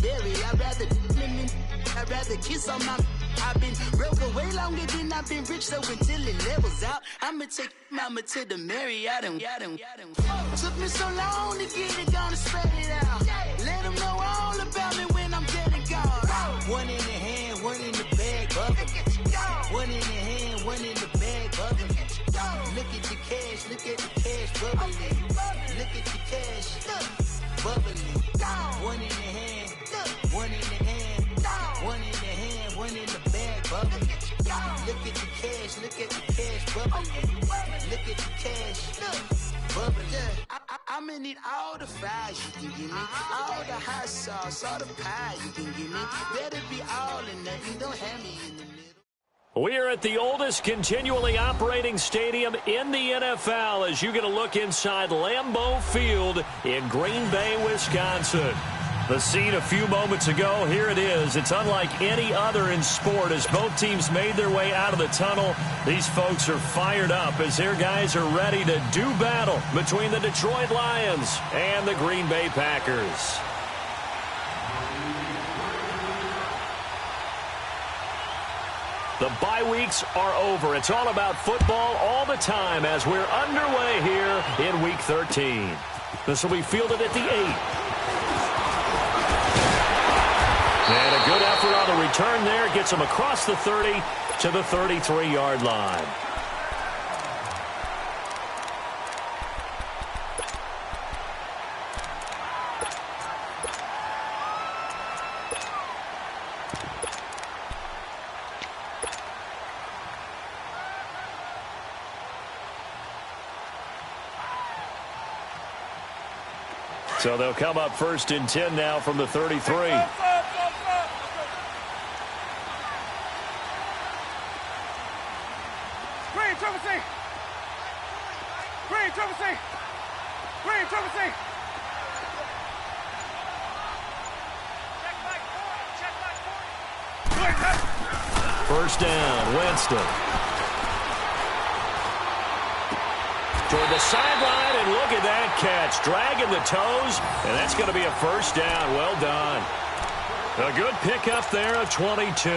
berry. I'd rather kiss on my. I've been broke way longer than I've been rich, so until it levels out, I'ma take mama to the Marriott and took me so long to get it, gonna spread it out. Let them know all about me when I'm dead and gone. One in the hand, one in the bag, bubbling. One in the hand, one in the bag, bubbling. Look at the cash, bubbling. Look at the cash, bubbling. One in the hand, one in the hand, one in the hand, one in the bag, bubbling. Look at the cash, bubbling. Look at the cash, bubbling. I'ma need all the fries you can give me, all the hot sauce, all the pie you can give me. Better be all or nothing, don't have me in the middle. We're at the oldest continually operating stadium in the NFL as you get a look inside Lambeau Field in Green Bay, Wisconsin. The scene a few moments ago, here it is. It's unlike any other in sport as both teams made their way out of the tunnel. These folks are fired up as their guys are ready to do battle between the Detroit Lions and the Green Bay Packers. The bye weeks are over. It's all about football all the time as we're underway here in Week 13. This will be fielded at the 8. And a good effort on the return there. Gets him across the 30 to the 33-yard line. So they'll come up 1st and 10 now from the 33. First down, Winston. Toward the sideline, and look at that catch. Dragging the toes, and that's going to be a first down. Well done. A good pickup there of 22.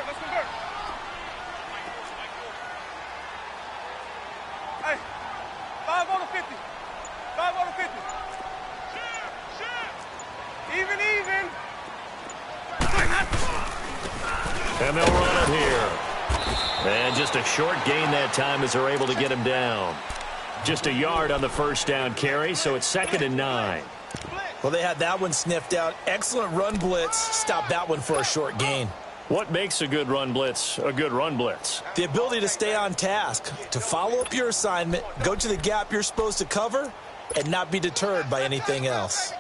Let's convert. Hey, 5 on the 50. 5 on the 50. Even. And they'll run it here. And just a short gain that time as they're able to get him down. Just a yard on the first down carry, so it's 2nd and 9. Well, they had that one sniffed out. Excellent run blitz. Stopped that one for a short gain. What makes a good run blitz a good run blitz? The ability to stay on task, to follow up your assignment, go to the gap you're supposed to cover, and not be deterred by anything else.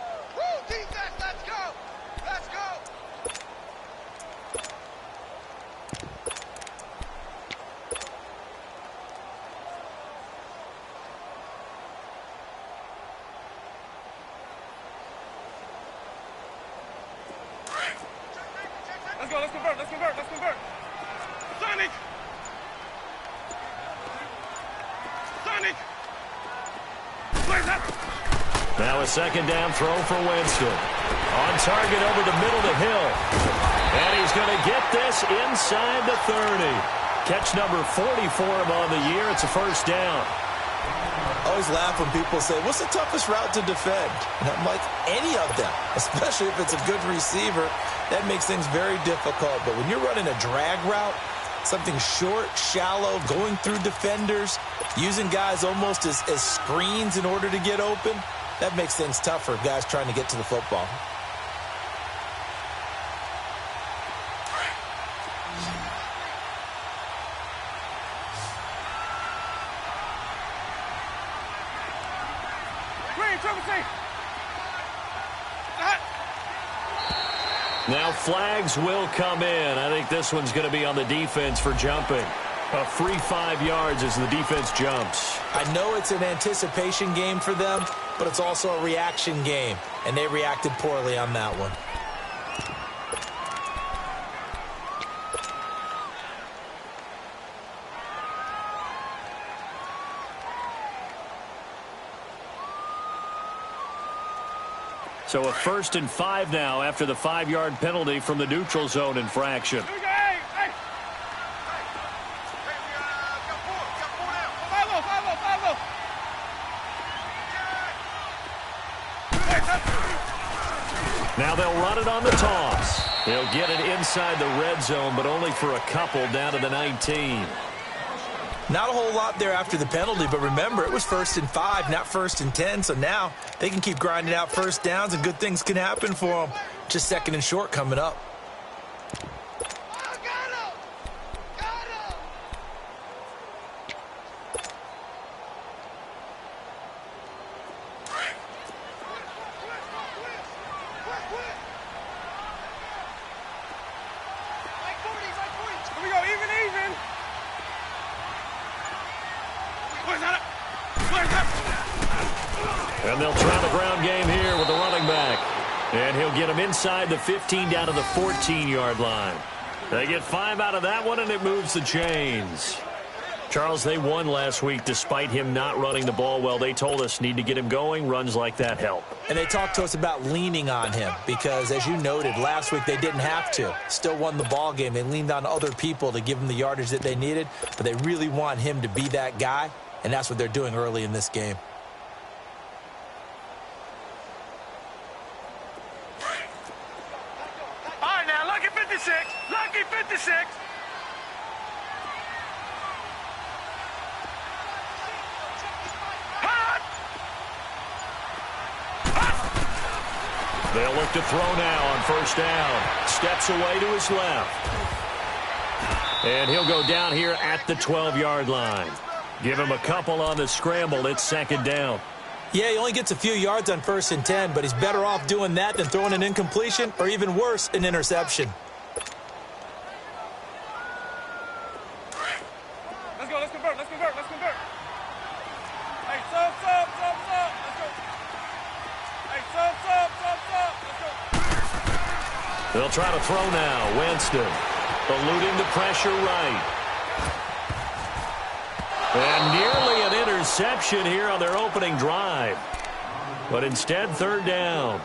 Let's convert. Sonic! Now a 2nd down throw for Winston. On target over the middle to Hill. And he's going to get this inside the 30. Catch number 40 for him on the year. It's a first down. I always laugh when people say, what's the toughest route to defend? And I'm like, any of them, especially if it's a good receiver. That makes things very difficult. But when you're running a drag route, something short, shallow, going through defenders, using guys almost as screens in order to get open, that makes things tough for guys trying to get to the football. Now flags will come in. I think this one's going to be on the defense for jumping. A free 5 yards as the defense jumps. I know it's an anticipation game for them, but it's also a reaction game, and they reacted poorly on that one. So a 1st and 5 now after the 5-yard penalty from the neutral zone infraction. Now they'll run it on the toss. They'll get it inside the red zone, but only for a couple down to the 19. Not a whole lot there after the penalty, but remember, it was 1st and 5, not 1st and 10, so now they can keep grinding out first downs and good things can happen for them. Just 2nd and short coming up. And they'll try the ground game here with the running back. And he'll get him inside the 15 down to the 14-yard line. They get 5 out of that one, and it moves the chains. Charles, they won last week despite him not running the ball well. They told us need to get him going. Runs like that help. And they talked to us about leaning on him because, as you noted, last week they didn't have to. Still won the ball game. They leaned on other people to give them the yardage that they needed, but they really want him to be that guy, and that's what they're doing early in this game. Lucky 56. They'll look to throw now on 1st down. Steps away to his left. And he'll go down here at the 12-yard line. Give him a couple on the scramble. It's 2nd down. Yeah, he only gets a few yards on 1st and 10, but he's better off doing that than throwing an incompletion or, even worse, an interception. Let's go. Let's convert. Hey, sub. Let's go. Hey, sub. Let's go. They'll try to throw now. Winston eluding the pressure right. And nearly an interception here on their opening drive. But instead, 3rd down.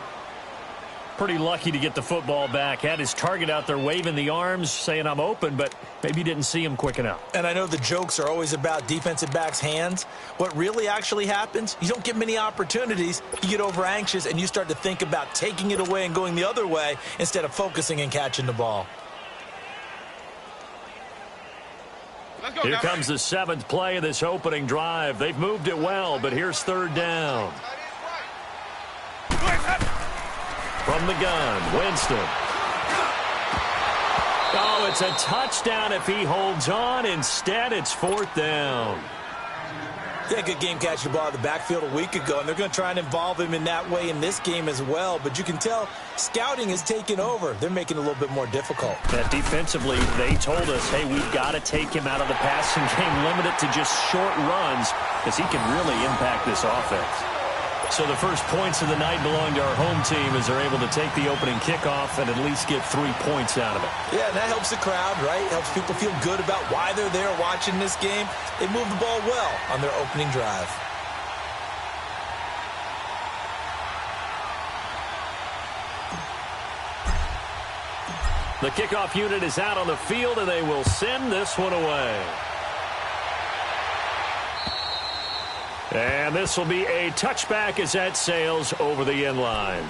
Pretty lucky to get the football back. Had his target out there waving the arms, saying I'm open, but maybe didn't see him quick enough. And I know the jokes are always about defensive backs' hands. What really actually happens, you don't get many opportunities. You get over anxious, and you start to think about taking it away and going the other way instead of focusing and catching the ball. Here comes the 7th play of this opening drive. They've moved it well, but here's 3rd down. From the gun, Winston. Oh, it's a touchdown if he holds on. Instead, it's 4th down. He had a good game catching the ball in the backfield a week ago, and they're going to try and involve him in that way in this game as well. But you can tell scouting has taken over. They're making it a little bit more difficult. That defensively, they told us, hey, we've got to take him out of the passing game, limit it to just short runs, because he can really impact this offense. So the first points of the night belong to our home team as they're able to take the opening kickoff and at least get 3 points out of it. Yeah, and that helps the crowd, right? Helps people feel good about why they're there watching this game. They moved the ball well on their opening drive. The kickoff unit is out on the field, and they will send this one away. And this will be a touchback as that sails over the end line.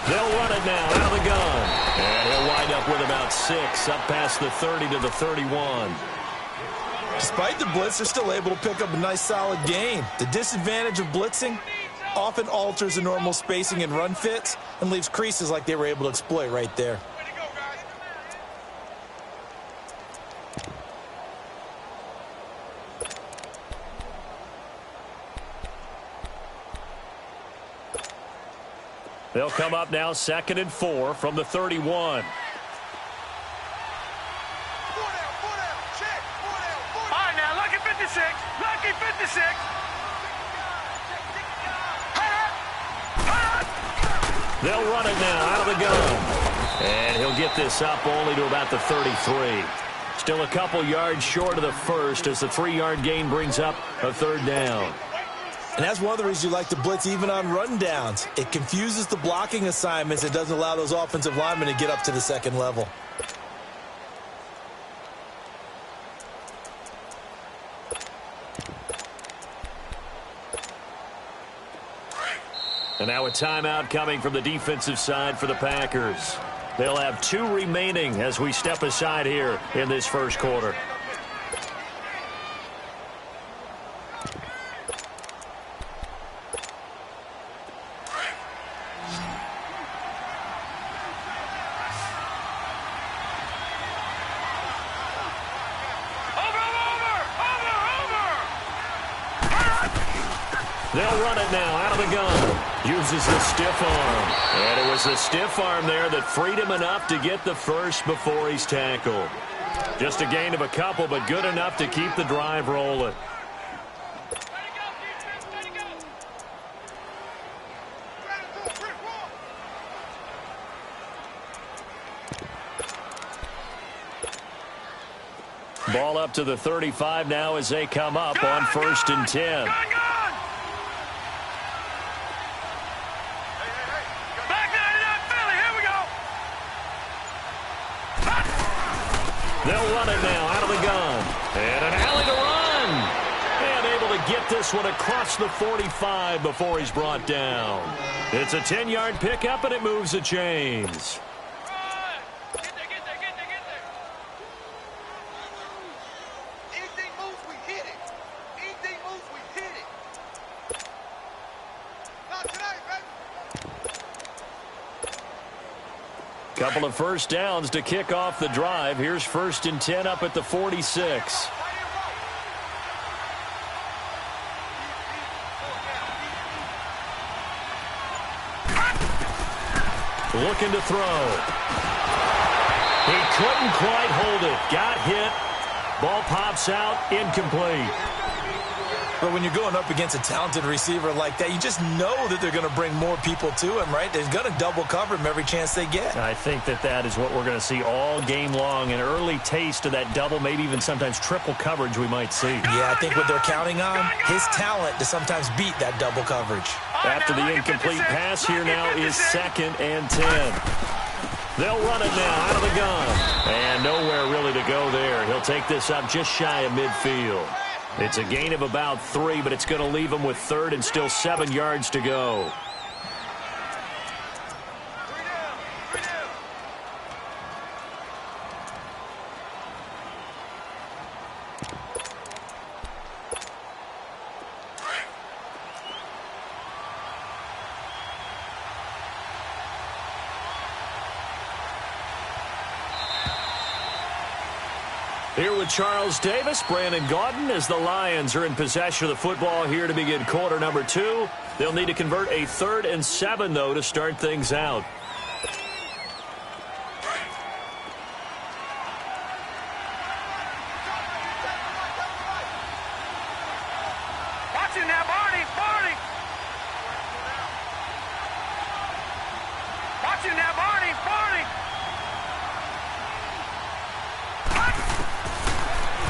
They'll run it now out of the gun. And he'll wind up with about 6, up past the 30 to the 31. Despite the blitz, they're still able to pick up a nice, solid gain. The disadvantage of blitzing often alters the normal spacing and run fits and leaves creases like they were able to exploit right there. Way to go, guys. They'll come up now 2nd and 4 from the 31. Lucky 56. Lucky 56. They'll run it now out of the gun. And he'll get this up only to about the 33. Still a couple yards short of the first as the 3-yard gain brings up a 3rd down. And that's one of the reasons you like to blitz even on run downs. It confuses the blocking assignments. It doesn't allow those offensive linemen to get up to the 2nd level. And now a timeout coming from the defensive side for the Packers. They'll have 2 remaining as we step aside here in this first quarter. They'll run it now out of the gun. Uses the stiff arm. And it was the stiff arm there that freed him enough to get the first before he's tackled. Just a gain of a couple, but good enough to keep the drive rolling. Ball up to the 35 now as they come up on 1st and 10. They'll run it now out of the gun. And an alley to run. And able to get this one across the 45 before he's brought down. It's a 10-yard pickup, and it moves the chains. Anything moves, we hit it. Anything moves, we hit it. Not tonight, baby. Couple of first downs to kick off the drive. Here's 1st and 10 up at the 46. Looking to throw. He couldn't quite hold it. Got hit. Ball pops out. Incomplete. But when you're going up against a talented receiver like that, you just know that they're going to bring more people to him, right? They're going to double cover him every chance they get. I think that is what we're going to see all game long. An early taste of that double, maybe even sometimes triple coverage we might see. Yeah, I think what they're counting on, his talent to sometimes beat that double coverage. After the incomplete pass, here now is 2nd and 10. They'll run it now out of the gun. And nowhere really to go there. He'll take this up just shy of midfield. It's a gain of about 3, but it's going to leave him with 3rd and still 7 yards to go. Here with Charles Davis, Brandon Gaudin, as the Lions are in possession of the football here to begin quarter number 2. They'll need to convert a 3rd and 7, though, to start things out. Watch it now, Barney. Barney. Watch it now, Barney. Barney.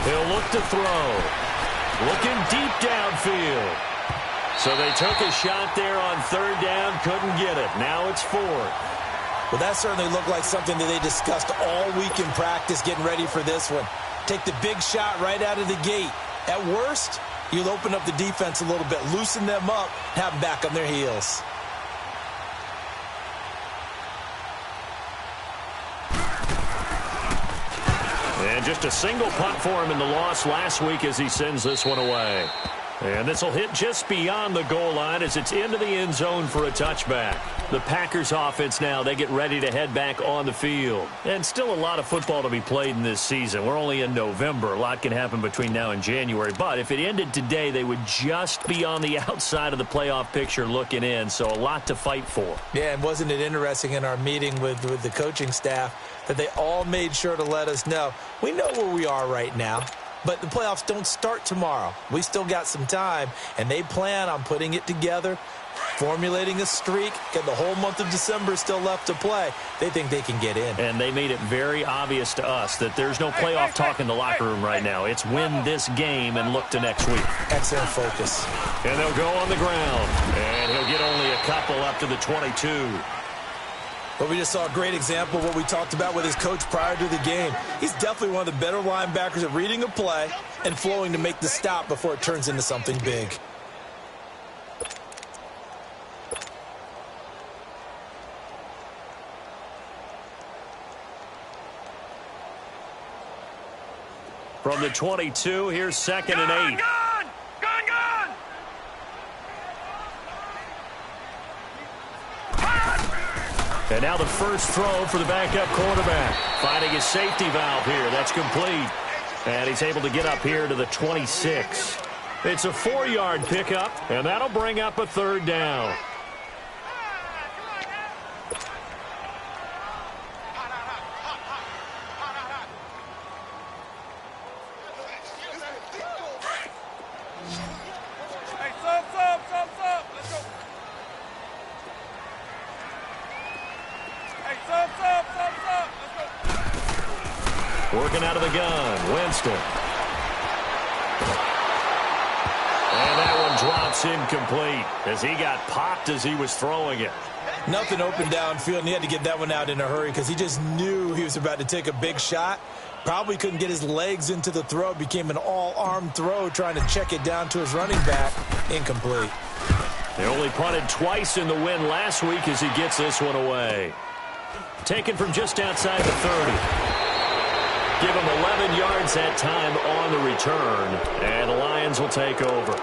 He'll look to throw. Looking deep downfield. So they took a shot there on 3rd down, couldn't get it. Now it's 4th. Well, that certainly looked like something that they discussed all week in practice getting ready for this one. Take the big shot right out of the gate. At worst, you'll open up the defense a little bit, loosen them up, have them back on their heels. And just a single punt for him in the loss last week as he sends this one away. And this will hit just beyond the goal line as it's into the end zone for a touchback. The Packers offense now, they get ready to head back on the field. And still a lot of football to be played in this season. We're only in November. A lot can happen between now and January. But if it ended today, they would just be on the outside of the playoff picture looking in. So a lot to fight for. Yeah, and wasn't it interesting in our meeting with the coaching staff that they all made sure to let us know, we know where we are right now. But the playoffs don't start tomorrow. We still got some time, and they plan on putting it together, formulating a streak, got the whole month of December still left to play. They think they can get in. And they made it very obvious to us that there's no playoff talk in the locker room right now. It's win this game and look to next week. Excellent focus. And they'll go on the ground, and he'll get only a couple up to the 22. But we just saw a great example of what we talked about with his coach prior to the game. He's definitely one of the better linebackers at reading a play and flowing to make the stop before it turns into something big. From the 22, here's 2nd and 8. And now the first throw for the backup quarterback. Finding his safety valve here. That's complete. And he's able to get up here to the 26. It's a 4-yard pickup, and that'll bring up a 3rd down. Working out of the gun, Winston. And that one drops incomplete as he got popped as he was throwing it. Nothing open downfield, and he had to get that one out in a hurry because he just knew he was about to take a big shot. Probably couldn't get his legs into the throw. Became an all-arm throw trying to check it down to his running back. Incomplete. They only punted twice in the win last week as he gets this one away. Taken from just outside the 30. Give him 11 yards that time on the return, and the Lions will take over.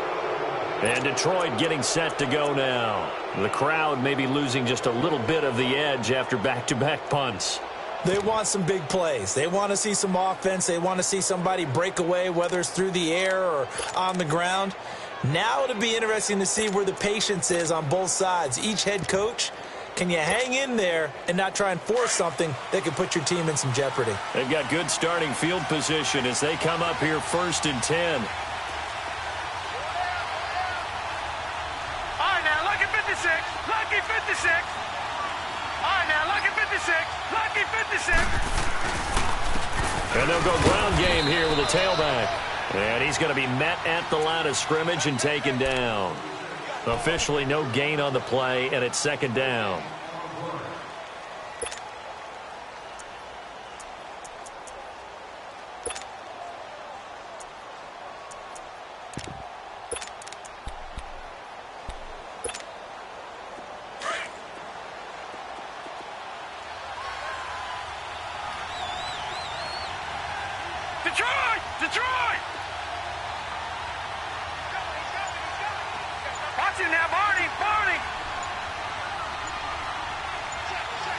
And Detroit getting set to go now. The crowd may be losing just a little bit of the edge after back-to-back punts. They want some big plays. They want to see some offense. They want to see somebody break away, whether it's through the air or on the ground. Now it'll be interesting to see where the patience is on both sides. Each head coach, can you hang in there and not try and force something that could put your team in some jeopardy? They've got good starting field position as they come up here 1st and 10. All right, now, lucky 56. Lucky 56. All right, now, lucky 56. Lucky 56. And they'll go ground game here with a tailback. And he's going to be met at the line of scrimmage and taken down. Officially no gain on the play, and it's 2nd down. Detroit! Detroit! Watch it now, Barney! Barney!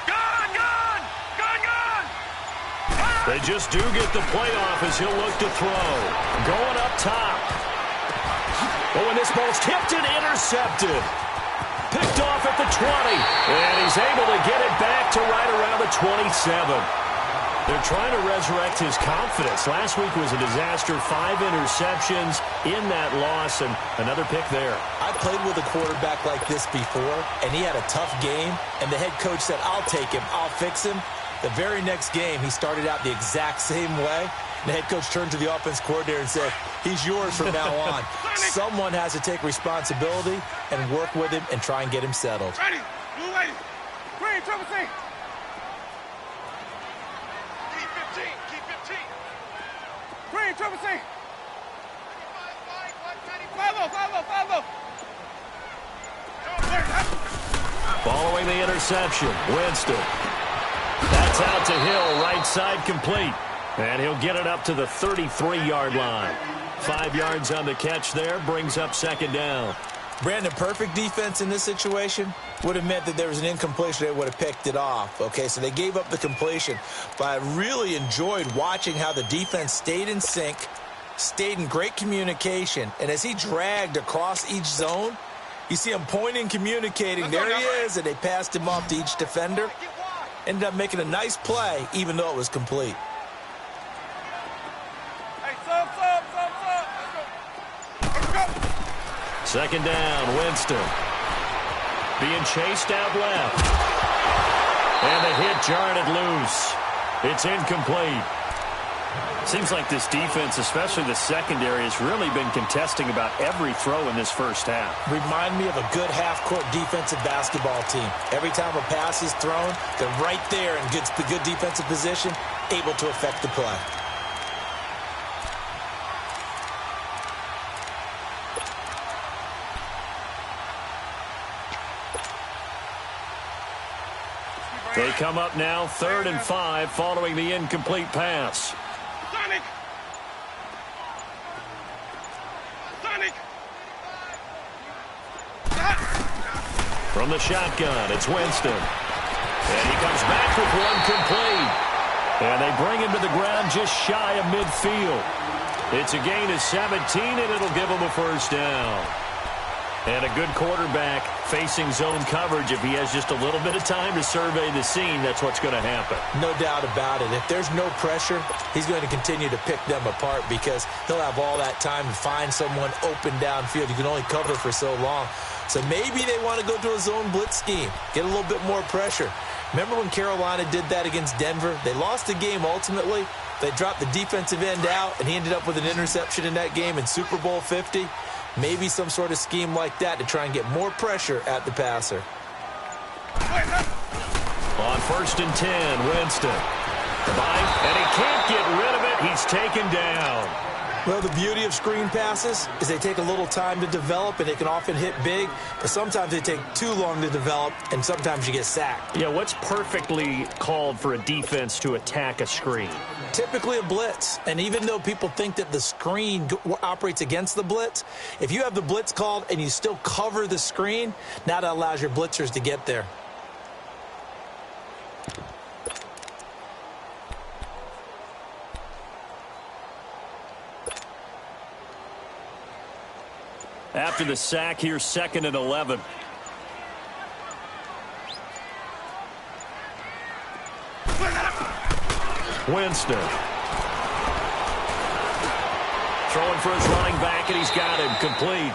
Gun! Gun! Gun! Gun! They just do get the playoff as he'll look to throw. Going up top. Oh, and this ball's tipped and intercepted. Picked off at the 20. And he's able to get it back to right around the 27. They're trying to resurrect his confidence. Last week was a disaster. 5 interceptions in that loss, and another pick there. I played with a quarterback like this before, and he had a tough game, and the head coach said, I'll take him, I'll fix him. The very next game, he started out the exact same way. The head coach turned to the offense coordinator and said, he's yours from now on. Someone has to take responsibility and work with him and try and get him settled. Ready! Blue lady! Green, triple C! Keep 15! Green, triple C! 5-0! Following the interception, Winston. That's out to Hill, right side complete. And he'll get it up to the 33-yard line. 5 yards on the catch there, brings up second down. Brandon, perfect defense in this situation would have meant that there was an incompletion. They would have picked it off. Okay, so they gave up the completion. But I really enjoyed watching how the defense stayed in sync, stayed in great communication. And as he dragged across each zone, you see him pointing, communicating. There he is, and they passed him off to each defender. Ended up making a nice play, even though it was complete. Second down, Winston. Being chased out left. And the hit jarred it loose. It's incomplete. Seems like this defense, especially the secondary, has really been contesting about every throw in this first half. Remind me of a good half-court defensive basketball team. Every time a pass is thrown, they're right there in good defensive position, able to affect the play. They come up now 3rd and 5 following the incomplete pass. From the shotgun, it's Winston. And he comes back with one complete. And they bring him to the ground just shy of midfield. It's a gain of 17, and it'll give him a first down. And a good quarterback facing zone coverage. If he has just a little bit of time to survey the scene, that's what's going to happen. No doubt about it. If there's no pressure, he's going to continue to pick them apart because he'll have all that time to find someone open downfield. You can only cover for so long. So maybe they want to go to a zone blitz scheme, get a little bit more pressure. Remember when Carolina did that against Denver? They lost the game ultimately. They dropped the defensive end out, and he ended up with an interception in that game in Super Bowl 50. Maybe some sort of scheme like that to try and get more pressure at the passer. On 1st and 10, Winston. And he can't get rid of it. He's taken down. Well, the beauty of screen passes is they take a little time to develop, and they can often hit big, but sometimes they take too long to develop, and sometimes you get sacked. Yeah, what's perfectly called for a defense to attack a screen? Typically a blitz, and even though people think that the screen operates against the blitz, if you have the blitz called and you still cover the screen, now that allows your blitzers to get there. After the sack, here's 2nd and 11. Winston. Throwing for his running back, and he's got him complete.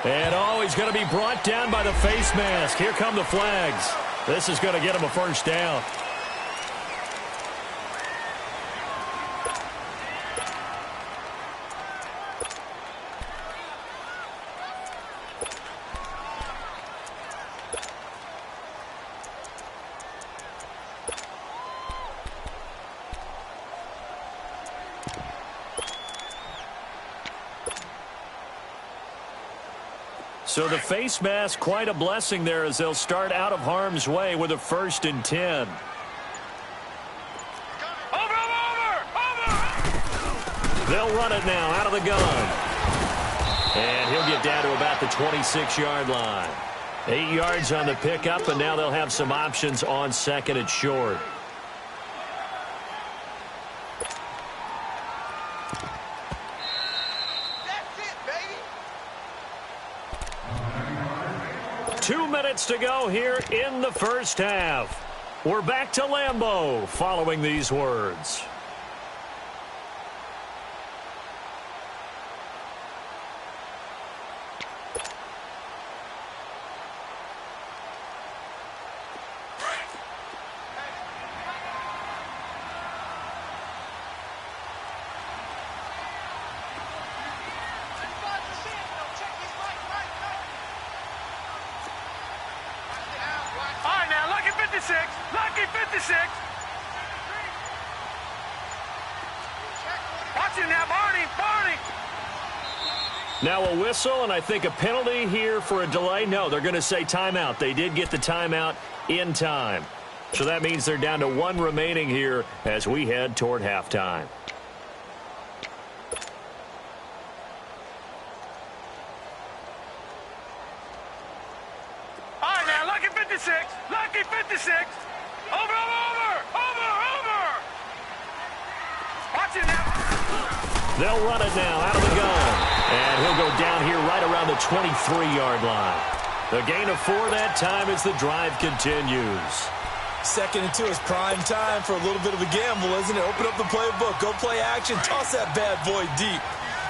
And, he's going to be brought down by the face mask. Here come the flags. This is going to get him a first down. So the face mask, quite a blessing there as they'll start out of harm's way with a 1st and 10. They'll run it now out of the gun. And he'll get down to about the 26-yard line. 8 yards on the pickup, and now they'll have some options on 2nd and short. To go here in the first half. We're back to Lambeau following these words. Lucky 56. Watch him now, Barney. Now a whistle, and I think a penalty here for a delay. No, they're going to say timeout. They did get the timeout in time. So that means they're down to 1 remaining here as we head toward halftime. Lucky 56. Over. Watch it now. They'll run it now out of the gun. And he'll go down here right around the 23-yard line. The gain of 4 that time as the drive continues. 2nd and 2 is prime time for a little bit of a gamble, isn't it? Open up the playbook, go play action, toss that bad boy deep.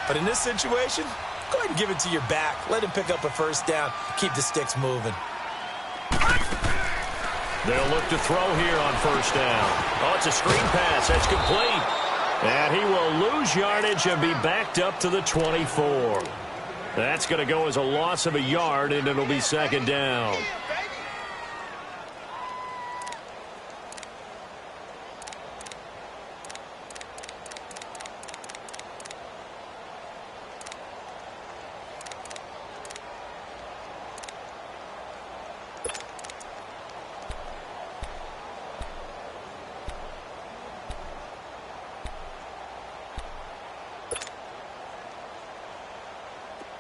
But in this situation, go ahead and give it to your back. Let him pick up a first down. Keep the sticks moving. They'll look to throw here on first down. Oh, it's a screen pass. That's complete. And he will lose yardage and be backed up to the 24. That's going to go as a loss of a yard, and it'll be 2nd down.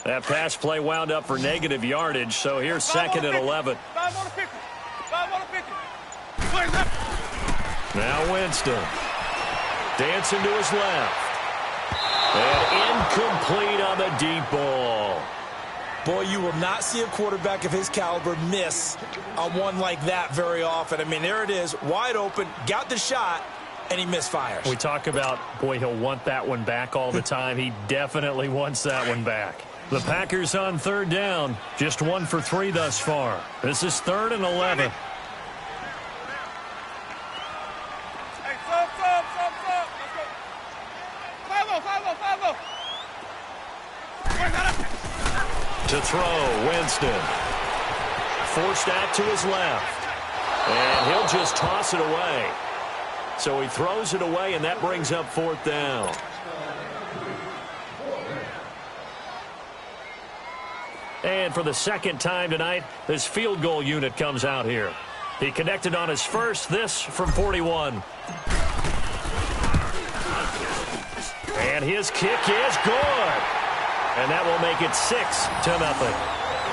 That pass play wound up for negative yardage, so here's 2nd and 11. 5 on the 50. 5 on the 50. Now Winston. Dancing to his left. And incomplete on the deep ball. Boy, you will not see a quarterback of his caliber miss on one like that very often. I mean, there it is, wide open, got the shot, and he misfires. We talk about, boy, he'll want that one back all the time. He definitely wants that one back. The Packers on 3rd down. Just 1 for 3 thus far. This is 3rd and 11. Hey, stop. Let's go. 5-0. To throw, Winston. Forced out to his left. And he'll just toss it away. So he throws it away, and that brings up 4th down. And for the 2nd time tonight, this field goal unit comes out here. He connected on his first, this from 41. And his kick is good. And that will make it 6-0.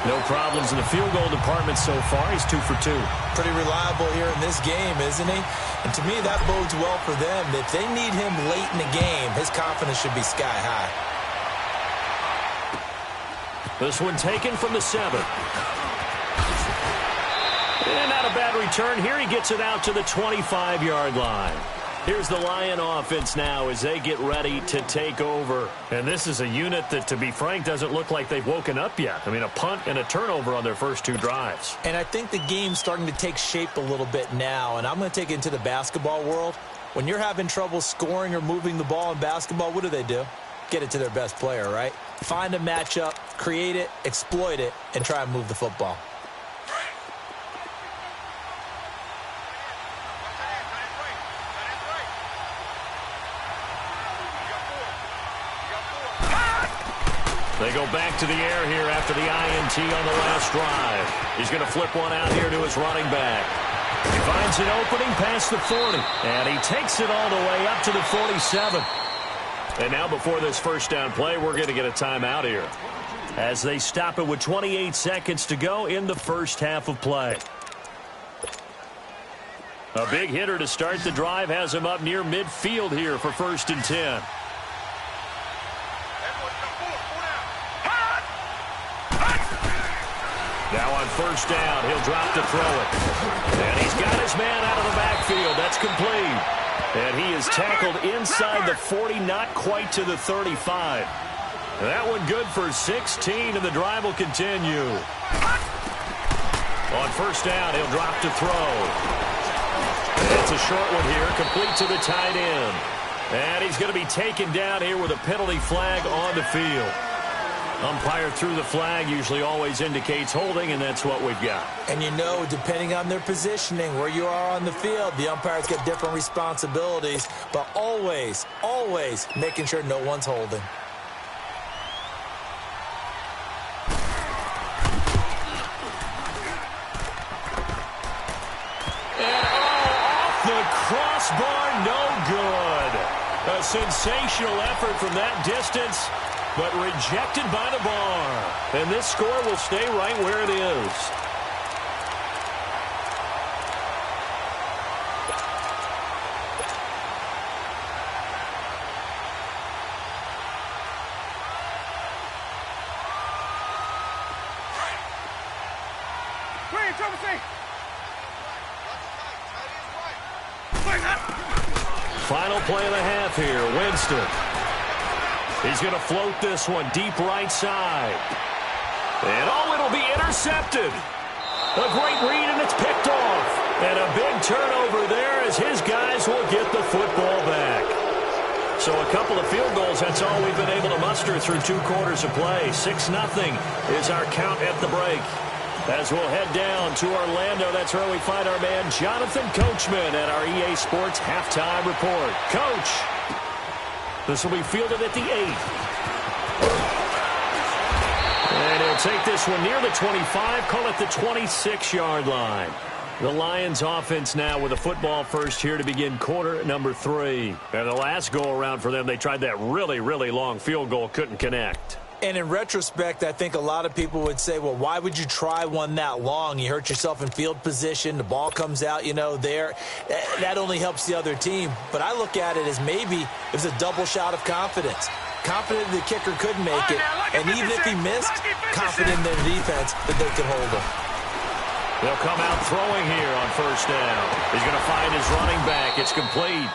No problems in the field goal department so far. He's 2 for 2. Pretty reliable here in this game, isn't he? And to me, that bodes well for them. If they need him late in the game, his confidence should be sky high. This one taken from the 7. And not a bad return. Here he gets it out to the 25-yard line. Here's the Lion offense now as they get ready to take over. And this is a unit that, to be frank, doesn't look like they've woken up yet. I mean, a punt and a turnover on their first 2 drives. And I think the game's starting to take shape a little bit now. And I'm going to take it into the basketball world. When you're having trouble scoring or moving the ball in basketball, what do? Get it to their best player, right? Find a matchup, create it, exploit it, and try and move the football. They go back to the air here after the INT on the last drive. He's going to flip one out here to his running back. He finds an opening past the 40, and he takes it all the way up to the 47. And now before this first down play, we're going to get a timeout here as they stop it with 28 seconds to go in the first half of play. A big hitter to start the drive has him up near midfield here for 1st and 10. Now on first down, he'll drop to throw it. And he's got his man out of the backfield. That's complete. And he is tackled inside the 40, not quite to the 35. That one good for 16, and the drive will continue. On first down, he'll drop to throw. It's a short one here, complete to the tight end. And he's going to be taken down here with a penalty flag on the field. Umpire threw the flag, usually always indicates holding, and that's what we've got. And you know, depending on their positioning, where you are on the field, the umpires get different responsibilities, but always, always making sure no one's holding. And off the crossbar, no good. A sensational effort from that distance, but rejected by the bar. And this score will stay right where it is. Final play of the half here. Winston. He's going to float this one deep right side. And it'll be intercepted. A great read, and it's picked off. And a big turnover there as his guys will get the football back. So a couple of field goals, that's all we've been able to muster through 2 quarters of play. 6-0 is our count at the break. As we'll head down to Orlando, that's where we find our man Jonathan Coachman at our EA Sports Halftime Report. Coach, this will be fielded at the 8. And he'll take this one near the 25, call it the 26-yard line. The Lions offense now with a football first here to begin quarter number 3. And the last go-around for them, they tried that really, really long field goal, couldn't connect. And in retrospect, I think a lot of people would say, well, why would you try one that long? You hurt yourself in field position. The ball comes out, there. That only helps the other team. But I look at it as maybe it was a double shot of confidence. Confident the kicker could make it. And even if he missed, confident in their defense that they could hold him. They'll come out throwing here on first down. He's going to find his running back. It's complete.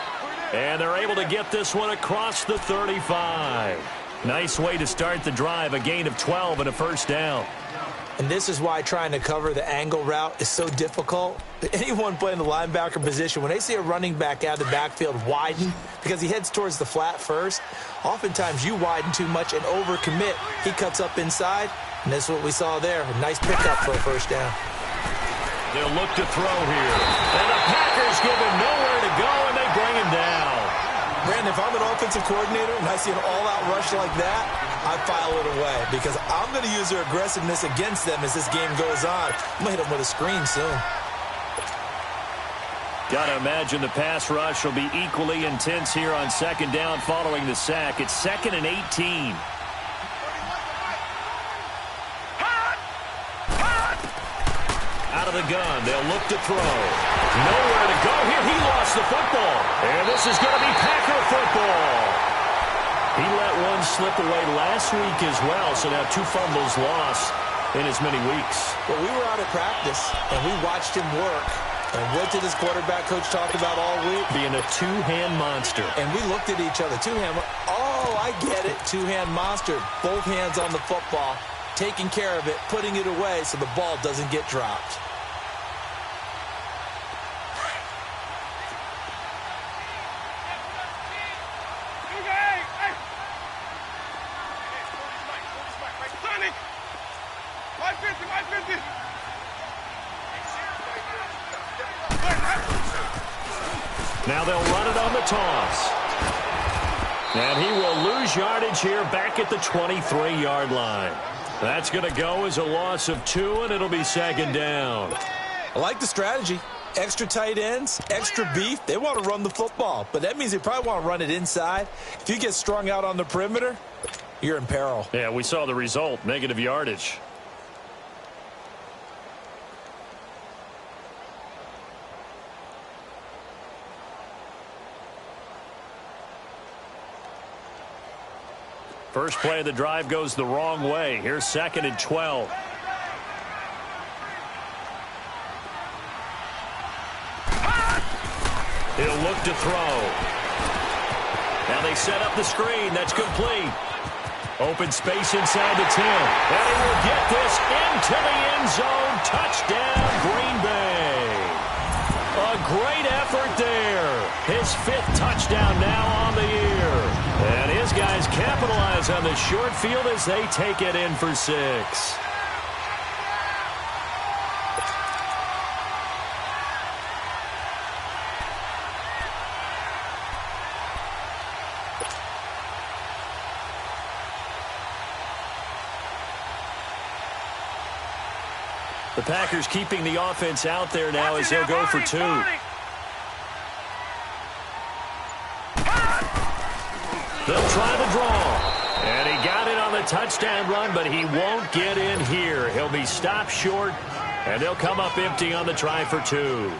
And they're able to get this one across the 35. Nice way to start the drive, a gain of 12 and a first down. And this is why trying to cover the angle route is so difficult. Anyone playing the linebacker position, when they see a running back out of the backfield widen, because he heads towards the flat first, oftentimes you widen too much and overcommit. He cuts up inside, and this is what we saw there. A nice pickup for a first down. They'll look to throw here. And the Packers give him nowhere to go, and they bring him down. Brandon, if I'm an offensive coordinator and I see an all-out rush like that, I file it away because I'm going to use their aggressiveness against them as this game goes on. I'm going to hit them with a screen soon. Got to imagine the pass rush will be equally intense here on second down following the sack. It's 2nd and 18. Out of the gun, they'll look to throw. Nowhere to go here. He lost the football. And this is going to be Packer football. He let one slip away last week as well, so now 2 fumbles lost in as many weeks. Well, we were out at practice, and we watched him work. And what did his quarterback coach talk about all week? Being a 2-hand monster. And we looked at each other. 2-hand. Oh, I get it. 2-hand monster. Both hands on the football, taking care of it, putting it away so the ball doesn't get dropped. Now they'll run it on the toss. And he will lose yardage here back at the 23-yard line. That's going to go as a loss of 2, and it'll be 2nd down. I like the strategy. Extra tight ends, extra beef. They want to run the football, but that means they probably want to run it inside. If you get strung out on the perimeter, you're in peril. Yeah, we saw the result, negative yardage. First play of the drive goes the wrong way. Here's 2nd and 12. He'll look to throw. Now they set up the screen. That's complete. Open space inside the 10. And he will get this into the end zone. Touchdown, Green Bay. A great effort there. His 5th touchdown now on the year. And his guys capitalize on the short field as they take it in for 6. The Packers keeping the offense out there now as they'll go for 2. They'll try to draw. And he got it on the touchdown run, but he won't get in here. He'll be stopped short, and they'll come up empty on the try for 2.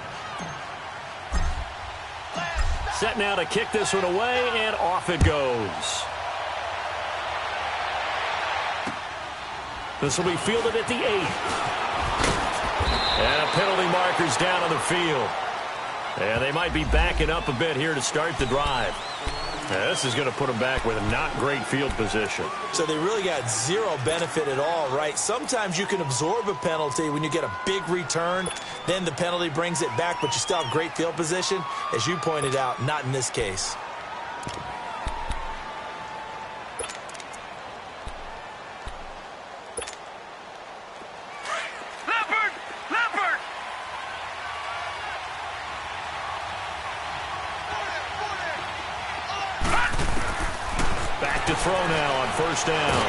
Set now to kick this one away, and off it goes. This will be fielded at the 8. And a penalty marker's down on the field. And they might be backing up a bit here to start the drive. Now, this is going to put them back with a not great field position. So they really got zero benefit at all, right? Sometimes you can absorb a penalty when you get a big return. Then the penalty brings it back, but you still have great field position. As you pointed out, not in this case. Throw now on first down.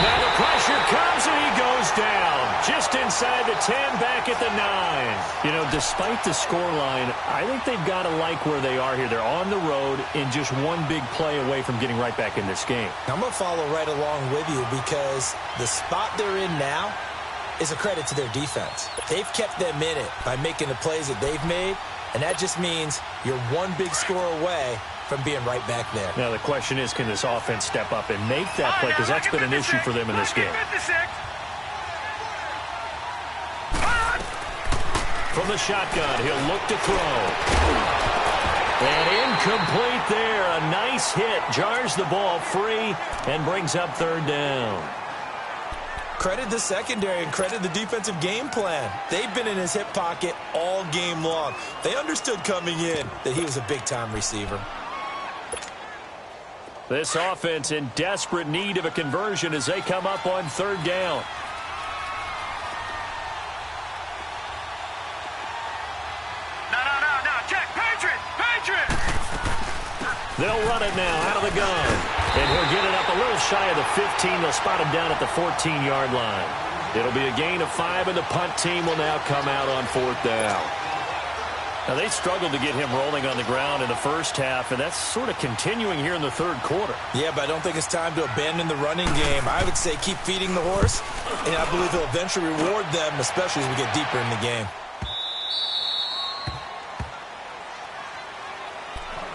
Now the pressure comes and he goes down. Just inside the 10, back at the 9. You know, despite the scoreline, I think they've got to like where they are here. They're on the road and just one big play away from getting right back in this game. I'm going to follow right along with you because the spot they're in now is a credit to their defense. They've kept them in it by making the plays that they've made, and that just means you're one big score away from being right back there. Now the question is, can this offense step up and make that play? Because that's been an issue for them in this game. From the shotgun, he'll look to throw. And incomplete there. A nice hit. Jars the ball free and brings up third down. Credit the secondary and credit the defensive game plan. They've been in his hip pocket all game long. They understood coming in that he was a big-time receiver. This offense in desperate need of a conversion as they come up on third down. No. Check. Patriot. They'll run it now out of the gun. And he'll get it up a little shy of the 15. They'll spot him down at the 14-yard line. It'll be a gain of 5, and the punt team will now come out on fourth down. Now, they struggled to get him rolling on the ground in the first half, and that's sort of continuing here in the third quarter. Yeah, but I don't think it's time to abandon the running game. I would say keep feeding the horse, and I believe he'll eventually reward them, especially as we get deeper in the game.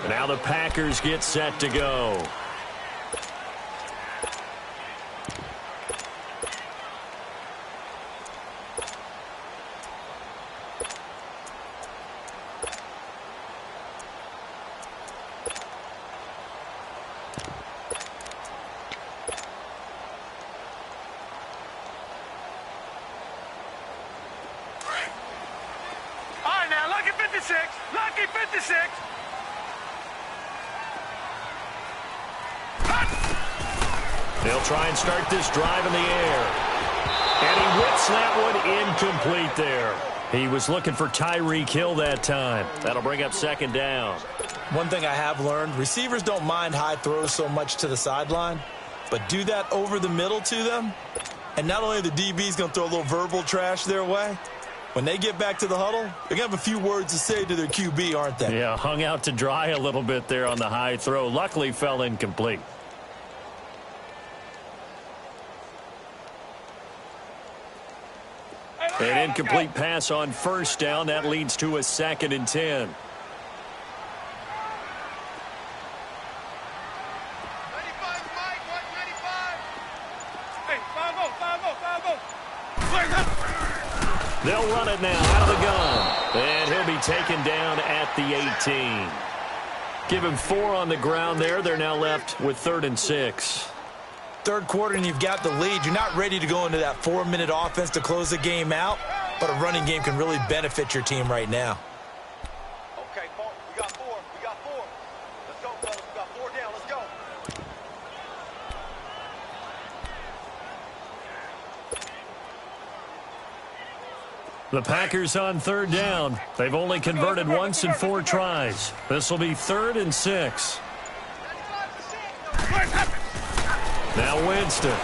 And now the Packers get set to go. Lucky 56. They'll try and start this drive in the air. And he whips that one incomplete there. He was looking for Tyreek Hill that time. That'll bring up second down. One thing I have learned, receivers don't mind high throws so much to the sideline, but do that over the middle to them, and not only the DB's going to throw a little verbal trash their way, when they get back to the huddle, they're going to have a few words to say to their QB, aren't they? Yeah, hung out to dry a little bit there on the high throw. Luckily fell incomplete. An incomplete pass on first down. That leads to a 2nd and 10. They'll run it now out of the gun. And he'll be taken down at the 18. Give him 4 on the ground there. They're now left with 3rd and 6. Third quarter and you've got the lead. You're not ready to go into that 4-minute offense to close the game out, but a running game can really benefit your team right now. Okay, we got 4. Let's go, fellas. We got 4 down. Let's go. The Packers on 3rd down. They've only converted once in 4 tries. This will be 3rd and 6. Now Winston.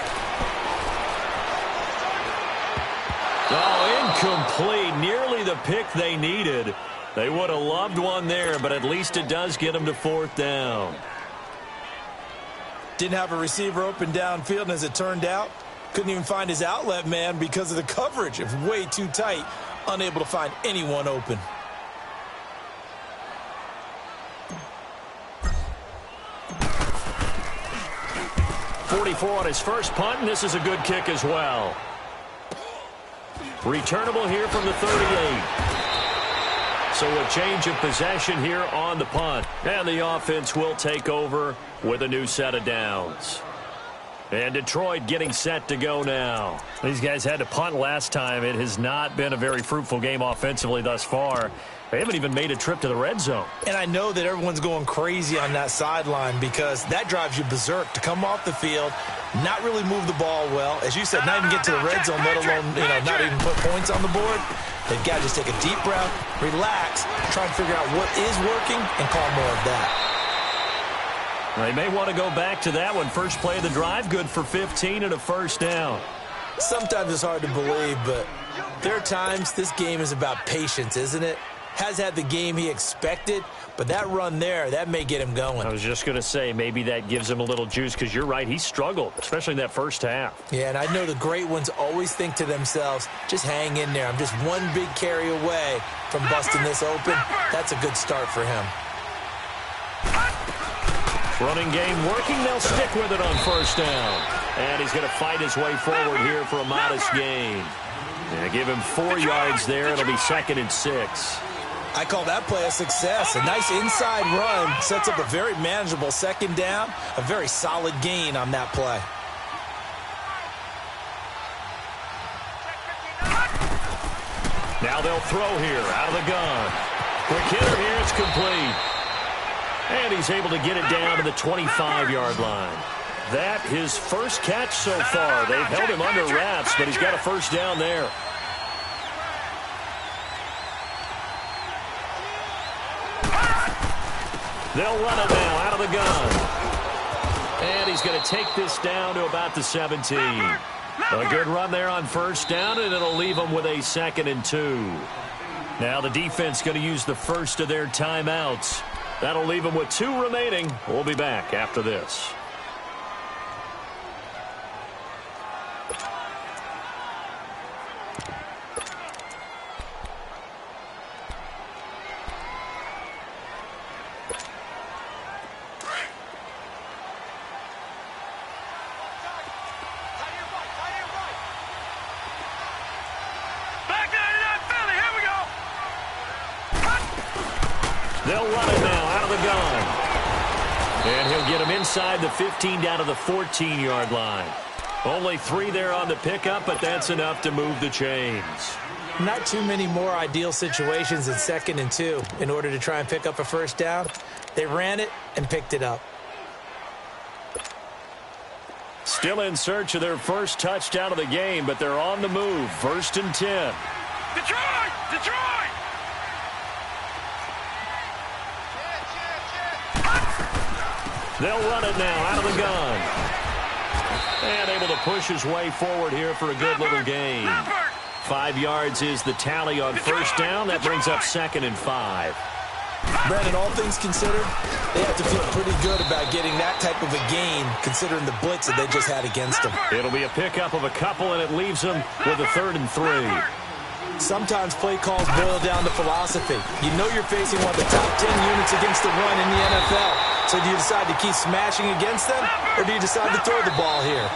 Oh, incomplete. Nearly the pick they needed. They would have loved one there, but at least it does get them to 4th down. Didn't have a receiver open downfield, and as it turned out, couldn't even find his outlet man because of the coverage. It was way too tight, unable to find anyone open. .44 on his first punt, and this is a good kick as well. Returnable here from the 38. So a change of possession here on the punt. And the offense will take over with a new set of downs. And Detroit getting set to go now. These guys had to punt last time. It has not been a very fruitful game offensively thus far. They haven't even made a trip to the red zone. And I know that everyone's going crazy on that sideline because that drives you berserk to come off the field, not really move the ball well. As you said, not even get to the red zone, let alone, not even put points on the board. They've got to just take a deep breath, relax, try and figure out what is working, and call more of that. They may want to go back to that one. First play of the drive, good for 15 and a first down. Sometimes it's hard to believe, but there are times this game is about patience, isn't it? Has had the game he expected, but that run there, that may get him going. I was just going to say, maybe that gives him a little juice, because you're right, he struggled, especially in that first half. Yeah, and I know the great ones always think to themselves, just hang in there. I'm just one big carry away from busting this open. That's a good start for him. Running game working. They'll stick with it on first down. And he's going to fight his way forward here for a modest gain. And give him 4 yards there. It'll be 2nd and 6. I call that play a success. A nice inside run sets up a very manageable second down. A very solid gain on that play. Now they'll throw here out of the gun. Quick hitter here. It's complete. And he's able to get it down to the 25-yard line. That his first catch so far. They've held him under wraps, but he's got a first down there. They'll run it now out of the gun. And he's going to take this down to about the 17. A good run there on first down, and it'll leave them with a 2nd and 2. Now the defense going to use the first of their timeouts. That'll leave them with 2 remaining. We'll be back after this. They'll run it now out of the gun. And he'll get him inside the 15 down to the 14-yard line. Only 3 there on the pickup, but that's enough to move the chains. Not too many more ideal situations in 2nd and 2 in order to try and pick up a first down. They ran it and picked it up. Still in search of their first touchdown of the game, but they're on the move. 1st and 10. Detroit! Detroit! They'll run it now out of the gun. And able to push his way forward here for a good little gain. 5 yards is the tally on first down. That brings up 2nd and 5. Brandon, all things considered, they have to feel pretty good about getting that type of a gain considering the blitz that they just had against them. It'll be a pickup of a couple, and it leaves them with a 3rd and 3. Sometimes play calls boil down to philosophy. You know you're facing one of the top 10 units against the run in the NFL. So do you decide to keep smashing against them, or do you decide to throw the ball here?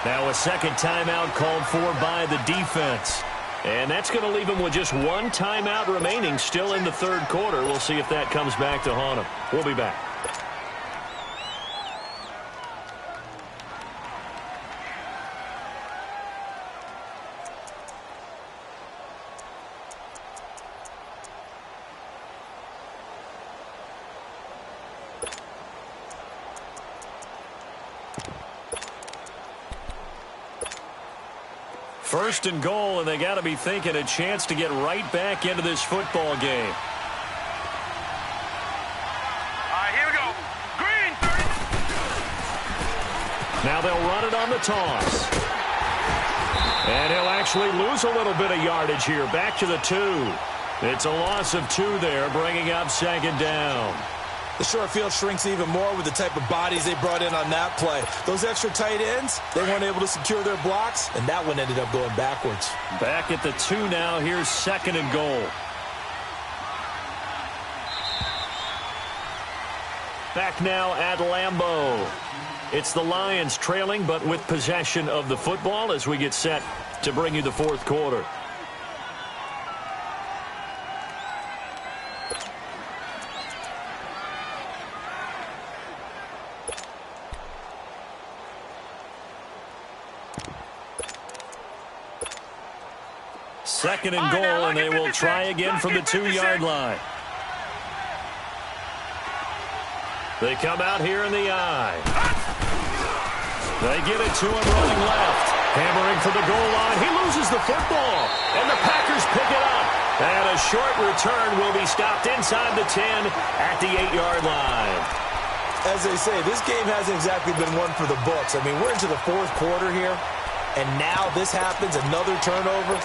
Now a second timeout called for by the defense. And that's going to leave them with just 1 timeout remaining still in the 3rd quarter. We'll see if that comes back to haunt them. We'll be back. First and goal, and they got to be thinking a chance to get right back into this football game. All right, here we go. Green, 30. Now they'll run it on the toss. And he'll actually lose a little bit of yardage here. Back to the 2. It's a loss of 2 there, bringing up 2nd down. The short field shrinks even more with the type of bodies they brought in on that play. Those extra tight ends, they weren't able to secure their blocks, and that one ended up going backwards. Back at the 2 now. Here's 2nd and goal. Back now at Lambeau. It's the Lions trailing, but with possession of the football as we get set to bring you the 4th quarter. 2nd and goal, and they will try again from the 2-yard line. They come out here in the I. They get it to him running left. Hammering for the goal line. He loses the football, and the Packers pick it up. And a short return will be stopped inside the 10 at the 8-yard line. As they say, this game hasn't exactly been one for the books. I mean, we're into the 4th quarter here, and now this happens, another turnover.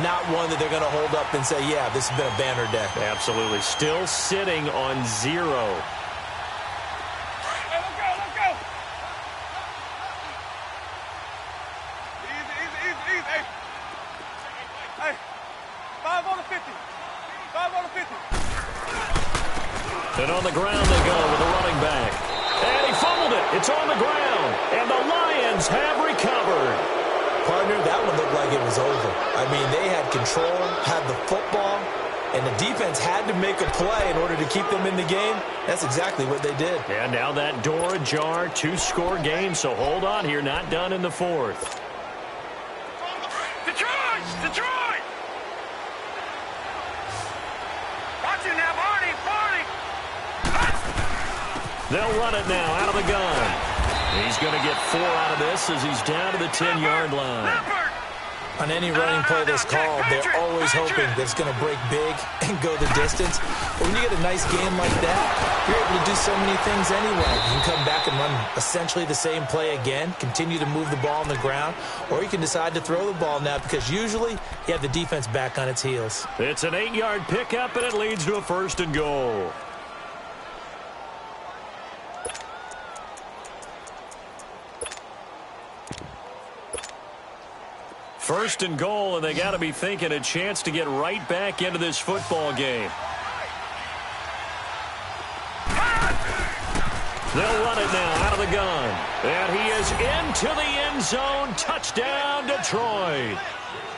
Not one that they're going to hold up and say, yeah, this has been a banner day. Absolutely. Still sitting on 0. And on the ground they go with the running back. And he fumbled it. It's on the ground. And the Lions have recovered. Partner, that one looked like it was over. I mean, they had control, had the football, and the defense had to make a play in order to keep them in the game. That's exactly what they did. And now that door ajar, 2-score game, so hold on here. Not done in the 4th. Detroit! Detroit! Watch it now, Barney! Barney! They'll run it now out of the gun. He's going to get 4 out of this as he's down to the 10-yard line. On any running play that's called, they're always hoping that it's going to break big and go the distance. But when you get a nice game like that, you're able to do so many things anyway. You can come back and run essentially the same play again, continue to move the ball on the ground, or you can decide to throw the ball now because usually you have the defense back on its heels. It's an 8-yard pickup, and it leads to a 1st and goal. First and goal, and they got to be thinking a chance to get right back into this football game. They'll run it now out of the gun. And he is into the end zone. Touchdown, Detroit.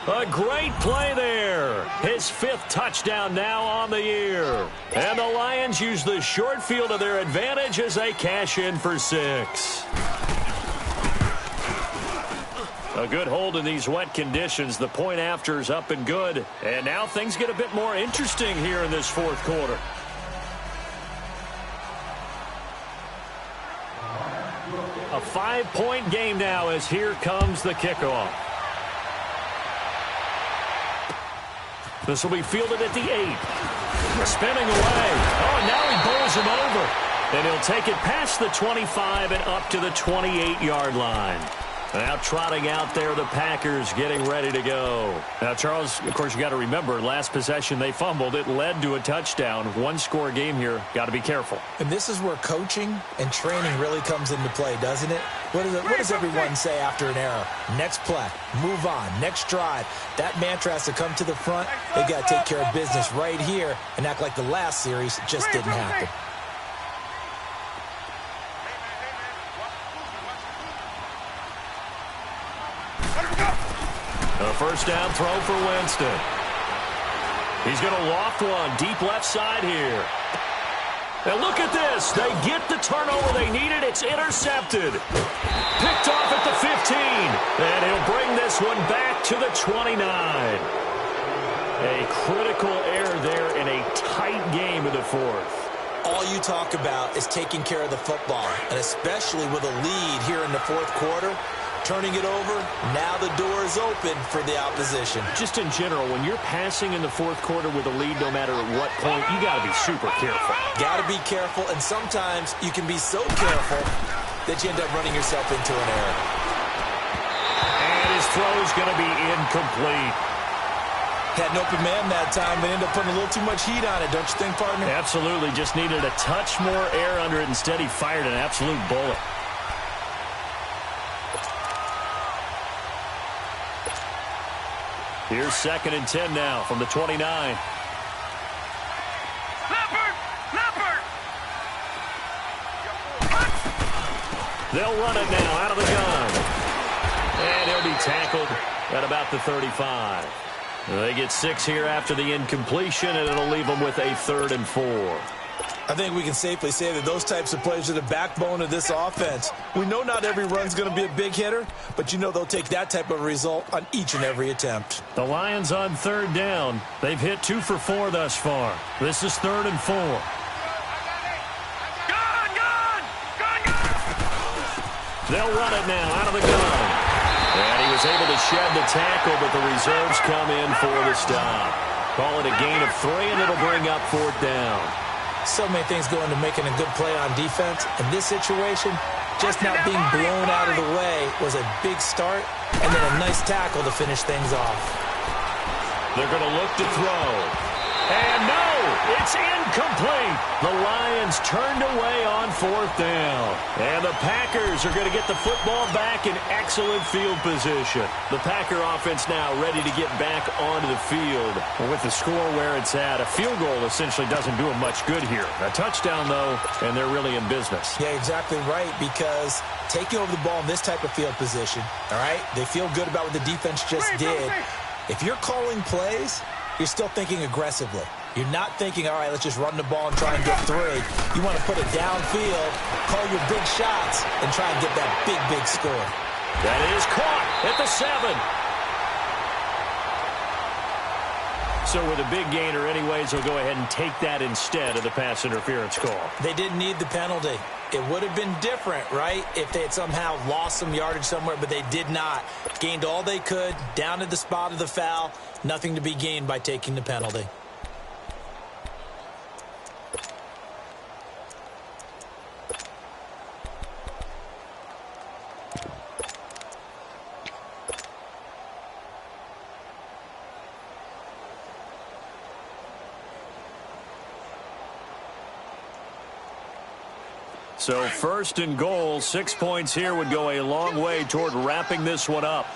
A great play there. His 5th touchdown now on the year. And the Lions use the short field to their advantage as they cash in for 6. A good hold in these wet conditions. The point after is up and good. And now things get a bit more interesting here in this 4th quarter. A 5-point game now as here comes the kickoff. This will be fielded at the 8. Spinning away. Oh, and now he bowls him over. And he'll take it past the 25 and up to the 28-yard line. Now trotting out there, the Packers getting ready to go. Now, Charles, of course, you got to remember, last possession they fumbled. It led to a touchdown. 1-score game here. Got to be careful. And this is where coaching and training really comes into play, doesn't it? What does everyone say after an error? Next play, move on, next drive. That mantra has to come to the front. They got to take care of business right here and act like the last series just didn't happen. A first down throw for Winston. He's going to loft one deep left side here. And look at this. They get the turnover they needed. It's intercepted. Picked off at the 15. And he'll bring this one back to the 29. A critical error there in a tight game in the 4th. All you talk about is taking care of the football, and especially with a lead here in the 4th quarter. Turning it over, now the door is open for the opposition. Just in general, when you're passing in the 4th quarter with a lead, no matter at what point, you got to be super careful. Got to be careful, and sometimes you can be so careful that you end up running yourself into an error. And his throw's going to be incomplete. Had an open man that time, but ended up putting a little too much heat on it, don't you think, partner? Absolutely. Just needed a touch more air under it. Instead, he fired an absolute bullet. Here's 2nd and 10 now from the 29. Leopard! Leopard! They'll run it now out of the gun. And he'll be tackled at about the 35. They get 6 here after the incompletion, and it'll leave them with a 3rd and 4. I think we can safely say that those types of plays are the backbone of this offense. We know not every run's going to be a big hitter, but you know they'll take that type of result on each and every attempt. The Lions on third down. They've hit 2 for 4 thus far. This is 3rd and 4. They'll run it now out of the gun. And he was able to shed the tackle, but the reserves come in for the stop. Call it a gain of 3, and it'll bring up 4th down. So many things go into making a good play on defense. In this situation, just not being blown out of the way was a big start, and then a nice tackle to finish things off. They're going to look to throw. And no, it's incomplete. The Lions turned away on 4th down. And the Packers are going to get the football back in excellent field position. The Packer offense now ready to get back onto the field. With the score where it's at, a field goal essentially doesn't do them much good here. A touchdown, though, and they're really in business. Yeah, exactly right, because taking over the ball in this type of field position, all right, they feel good about what the defense just did. If you're calling plays, you're still thinking aggressively. You're not thinking, all right, let's just run the ball and try and get 3. You want to put it downfield, call your big shots, and try and get that big score. That is caught at the 7. So with a big gainer anyways, they'll go ahead and take that instead of the pass interference call. They didn't need the penalty. It would have been different, right, if they had somehow lost some yardage somewhere, but they did not. Gained all they could, down at the spot of the foul. Nothing to be gained by taking the penalty. So 1st and goal, 6 points here would go a long way toward wrapping this one up.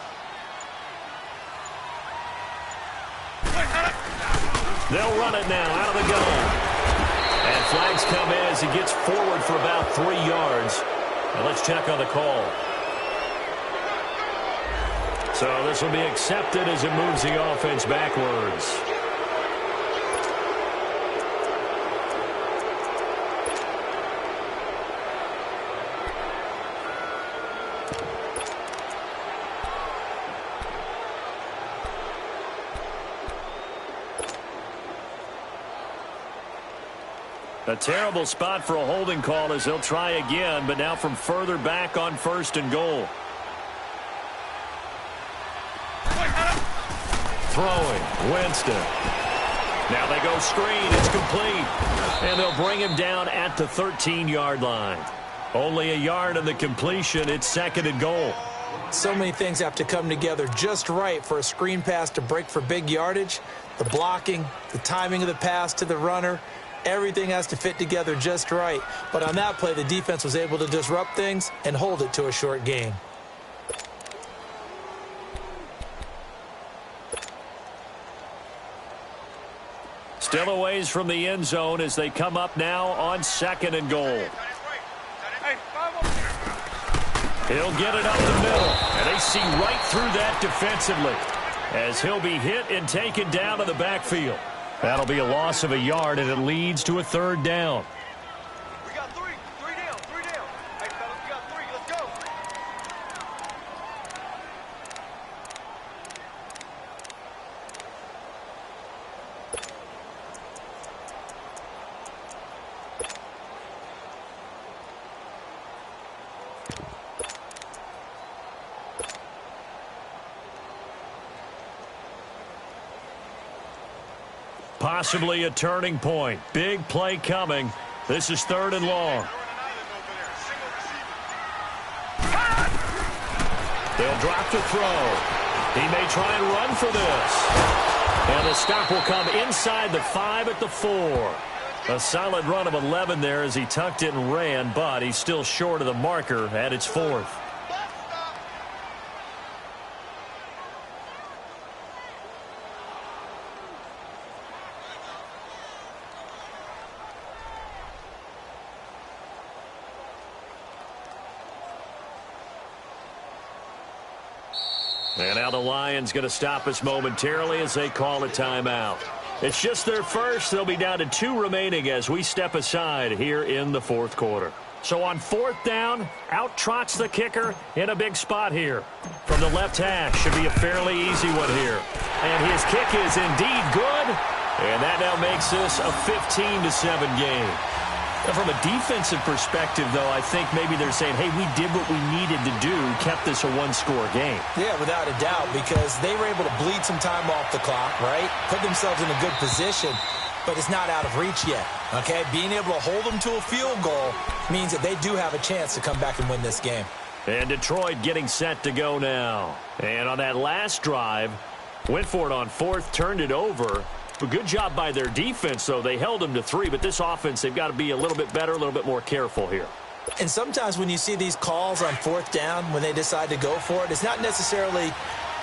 They'll run it now out of the gun. And flags come in as he gets forward for about 3 yards. And let's check on the call. So this will be accepted as it moves the offense backwards. A terrible spot for a holding call as they'll try again, but now from further back on 1st and goal. Throwing, Winston. Now they go screen, it's complete. And they'll bring him down at the 13-yard line. Only a yard on the completion, it's 2nd and goal. So many things have to come together just right for a screen pass to break for big yardage. The blocking, the timing of the pass to the runner, everything has to fit together just right. But on that play, the defense was able to disrupt things and hold it to a short gain. Still a ways from the end zone as they come up now on 2nd and goal. He'll get it up the middle, and they see right through that defensively as he'll be hit and taken down to the backfield. That'll be a loss of a yard, and it leads to a 3rd down. We got 3 down, 3 down. Hey, fellas, we got 3, let's go. Possibly a turning point. Big play coming. This is 3rd and long. They'll drop the throw. He may try and run for this. And the stop will come inside the 5 at the 4. A solid run of 11 there as he tucked it and ran, but he's still short of the marker at its 4th. And now the Lions going to stop us momentarily as they call a timeout. It's just their first. They'll be down to 2 remaining as we step aside here in the fourth quarter. So on 4th down, out trots the kicker in a big spot here. From the left hash, should be a fairly easy one here. And his kick is indeed good. And that now makes this a 15-7 game. And from a defensive perspective, though, I think maybe they're saying, hey, we did what we needed to do, kept this a 1-score game. Yeah, without a doubt, because they were able to bleed some time off the clock, right? Put themselves in a good position, but it's not out of reach yet, okay? Being able to hold them to a field goal means that they do have a chance to come back and win this game. And Detroit getting set to go now. And on that last drive, went for it on 4th, turned it over. But good job by their defense, though. They held them to 3, but this offense, they've got to be a little bit better, a little bit more careful here. And sometimes when you see these calls on 4th down, when they decide to go for it, it's not necessarily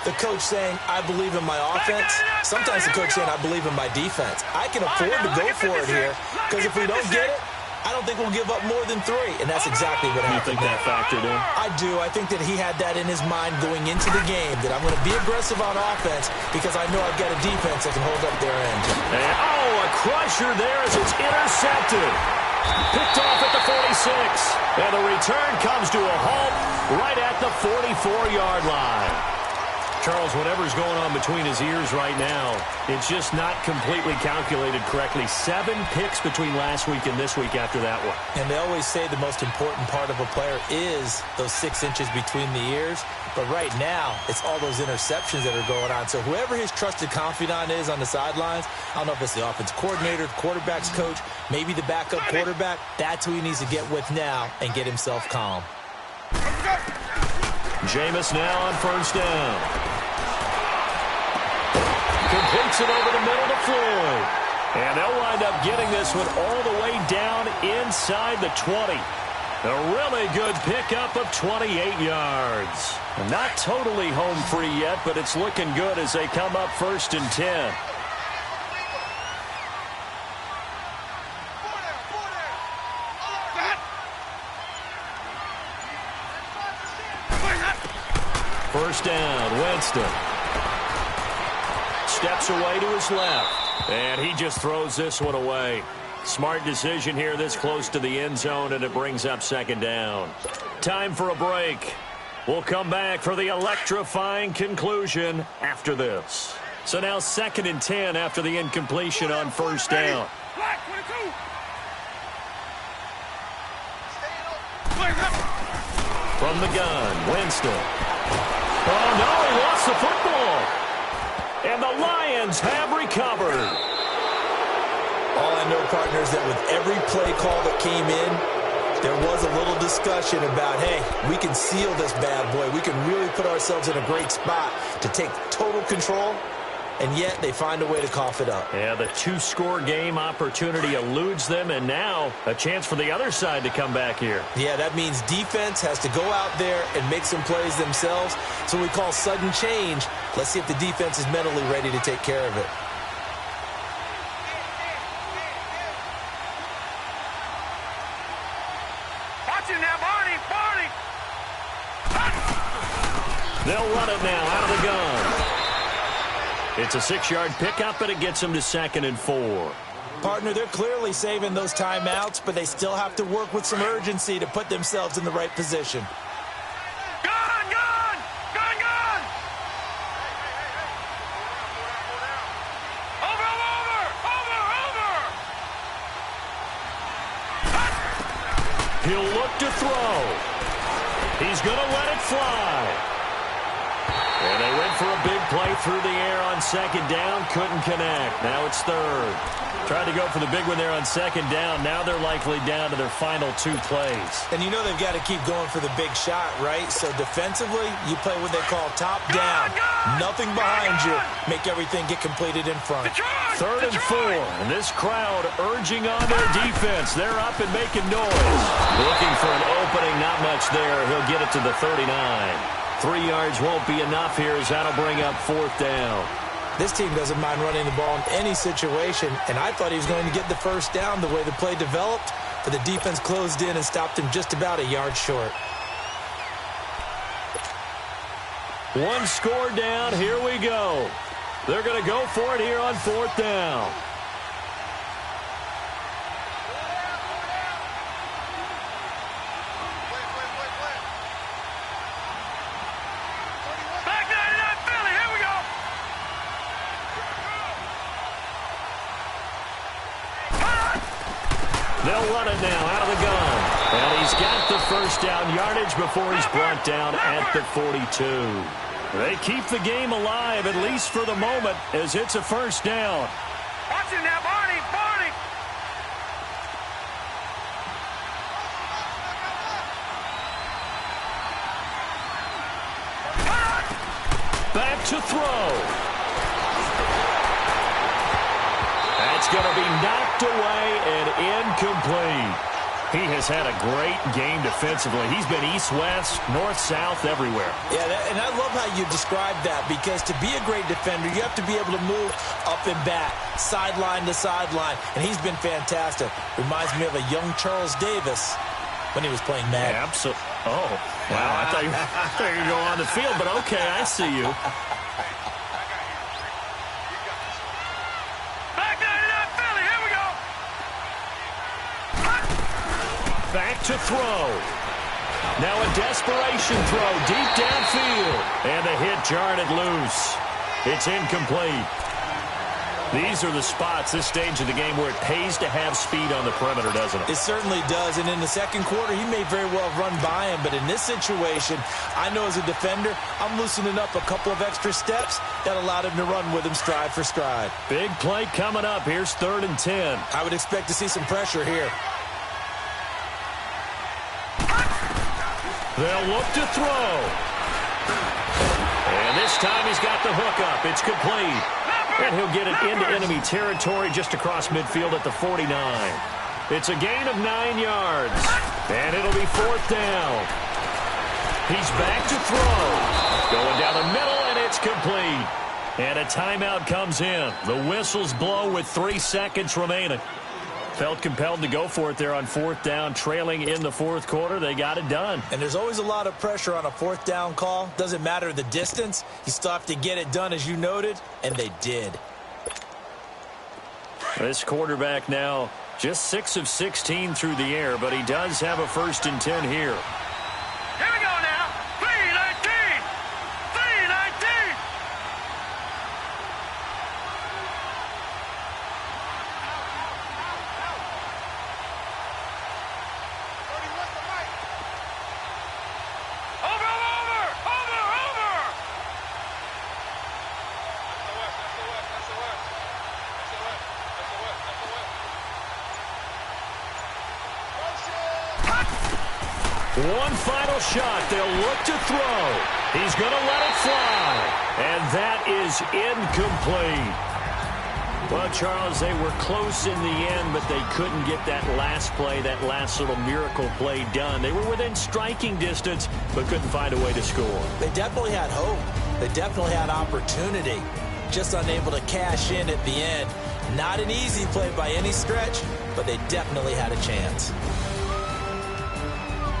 the coach saying, I believe in my offense. Sometimes the coach saying, I believe in my defense. I can afford to go for it here, because if we don't get it, I don't think we'll give up more than 3, and that's exactly what happened. You think that factored in? I do. I think that he had that in his mind going into the game, that I'm going to be aggressive on offense because I know I've got a defense that can hold up their end. And, a crusher there as it's intercepted. Picked off at the 46. And the return comes to a halt right at the 44-yard line. Charles, whatever's going on between his ears right now, it's just not completely calculated correctly. 7 picks between last week and this week after that one. And they always say the most important part of a player is those 6 inches between the ears. But right now, it's all those interceptions that are going on. So whoever his trusted confidant is on the sidelines, I don't know if it's the offense coordinator, the quarterback's coach, maybe the backup quarterback, that's who he needs to get with now and get himself calm. Jameis now on 1st down. Completes it over the middle to Floyd. And they'll wind up getting this one all the way down inside the 20. A really good pickup of 28 yards. Not totally home free yet, but it's looking good as they come up 1st and 10. First down, Winston. Steps away to his left. And he just throws this one away. Smart decision here this close to the end zone, and it brings up 2nd down. Time for a break. We'll come back for the electrifying conclusion after this. So now 2nd and 10 after the incompletion on 1st down. From the gun, Winston. Oh, no, he lost the football. And the Lions have recovered. All I know, partners, that with every play call that came in, there was a little discussion about, hey, we can seal this bad boy. We can really put ourselves in a great spot to take total control, and yet they find a way to cough it up. Yeah, the 2-score game opportunity eludes them, and now a chance for the other side to come back here. Yeah, that means defense has to go out there and make some plays themselves. So we call sudden change. Let's see if the defense is mentally ready to take care of it. Watch it now, Barney! They'll run it now out of the gun. It's a 6-yard pickup, and it them to 2nd and 4. Partner, they're clearly saving those timeouts, but they still have to work with some urgency to put themselves in the right position. He'll look to throw. He's going to let it fly. And they went for a big play through the air on 2nd down. Couldn't connect. Now it's 3rd. Tried to go for the big one there on 2nd down. Now they're likely down to their final 2 plays. And you know they've got to keep going for the big shot, right? So defensively, you play what they call top down. Nothing behind you. Make everything get completed in front. 3rd and 4. And this crowd urging on their defense. They're up and making noise. Looking for an opening. Not much there. He'll get it to the 39. 3 yards won't be enough here as that'll bring up 4th down. This team doesn't mind running the ball in any situation, and I thought he was going to get the 1st down the way the play developed, but the defense closed in and stopped him just about a yard short. 1 score down. Here we go. They're going to go for it here on 4th down. Back 99 Philly, here we go. They'll run it now out of the gun. And he's got the first down yardage before he's brought down at the 42. They keep the game alive, at least for the moment, as it's a first down. Watch it now, Barney, Barney. Back to throw. That's going to be knocked away and incomplete. He has had a great game defensively. He's been east-west, north-south, everywhere. Yeah, and I love how you describe that, because to be a great defender, you have to be able to move up and back, sideline to sideline, and he's been fantastic. Reminds me of a young Charles Davis when he was playing Madden. Yeah, absolutely. Oh, wow. I thought you were going to go on the field, but okay, I see you. Back 99 Philly, here we go. Back to throw. Now a desperation throw deep downfield. And the hit jarred it loose. It's incomplete. These are the spots, this stage of the game, where it pays to have speed on the perimeter, doesn't it? It certainly does, and in the second quarter, he may very well run by him, but in this situation, I know as a defender, I'm loosening up a couple of extra steps that allowed him to run with him stride for stride. Big play coming up. Here's 3rd and 10. I would expect to see some pressure here. They'll look to throw. And this time he's got the hook up. It's complete. And he'll get it into enemy territory just across midfield at the 49. It's a gain of 9 yards. And it'll be 4th down. He's back to throw. Going down the middle, and it's complete. And a timeout comes in. The whistles blow with 3 seconds remaining. Felt compelled to go for it there on 4th down, trailing in the 4th quarter. They got it done. And there's always a lot of pressure on a 4th down call. Doesn't matter the distance. You still have to get it done, as you noted, and they did. This quarterback now just 6 of 16 through the air, but he does have a 1st and 10 here. Here we go now. 3-19. 3-19. One final shot. They'll look to throw. He's going to let it fly. And that is incomplete. Well, Charles, they were close in the end, but they couldn't get that last play, that last little miracle play done. They were within striking distance, but couldn't find a way to score. They definitely had hope. They definitely had opportunity. Just unable to cash in at the end. Not an easy play by any stretch, but they definitely had a chance.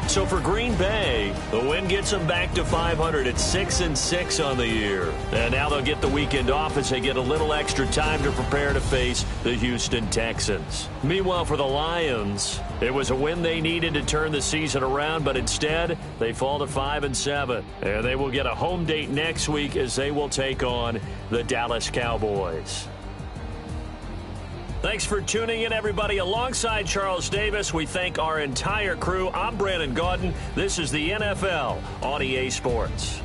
So for Green Bay, the win gets them back to 500 at 6-6 on the year. And now they'll get the weekend off as they get a little extra time to prepare to face the Houston Texans. Meanwhile, for the Lions, it was a win they needed to turn the season around, but instead they fall to 5-7. And they will get a home date next week as they will take on the Dallas Cowboys. Thanks for tuning in, everybody. Alongside Charles Davis, we thank our entire crew. I'm Brandon Gaudin. This is the NFL on EA Sports.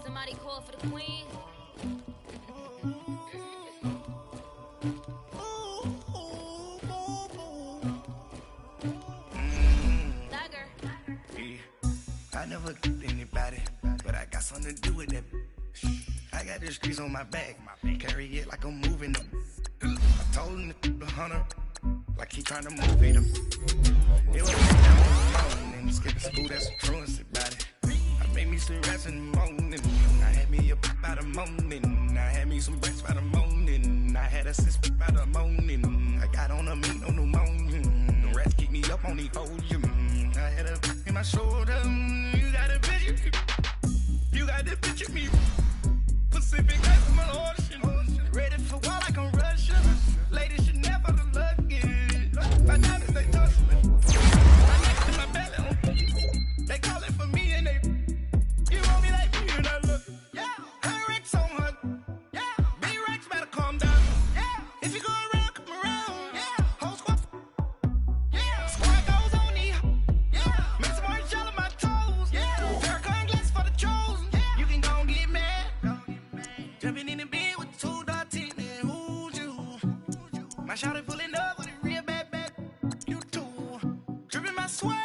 Somebody call for the queen. I never killed anybody, but I got something to do with that. I got the streets on my back, carry it like I'm moving them. I told him the hunter, like he trying to motivate him. It was down and skipping school, that's the truancy about it. I made me some rats in the morning, I had me a pop by the morning, I had me some breaks by the morning, I had a sis by the morning, I got on a meat on the morning, the rats keep me up on the podium, I had a in my shoulder, you got a picture, you got the picture me, Pacific Ice in my ocean, ready for war like I'm Russian, ladies should never look lucky, my diamonds they tussling, my neck in my belly, they call it for me and they, you want me like me and I look, yeah, her Rex on her, yeah, B-Rex better calm down, yeah, if you go around, come around, yeah, whole squad, yeah, squad goes on the, yeah, make some orange gel on my toes, yeah, Farrakhan glass for the chosen, yeah, you can go and get mad, jumping in the bed with 2 dark teeth, and who's you, my shawty pulling up with a real bad, you too, dripping my swag,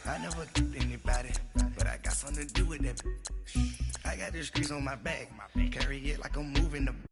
I never killed anybody, but I got something to do with that. I got the streets on my back, carry it like I'm moving them.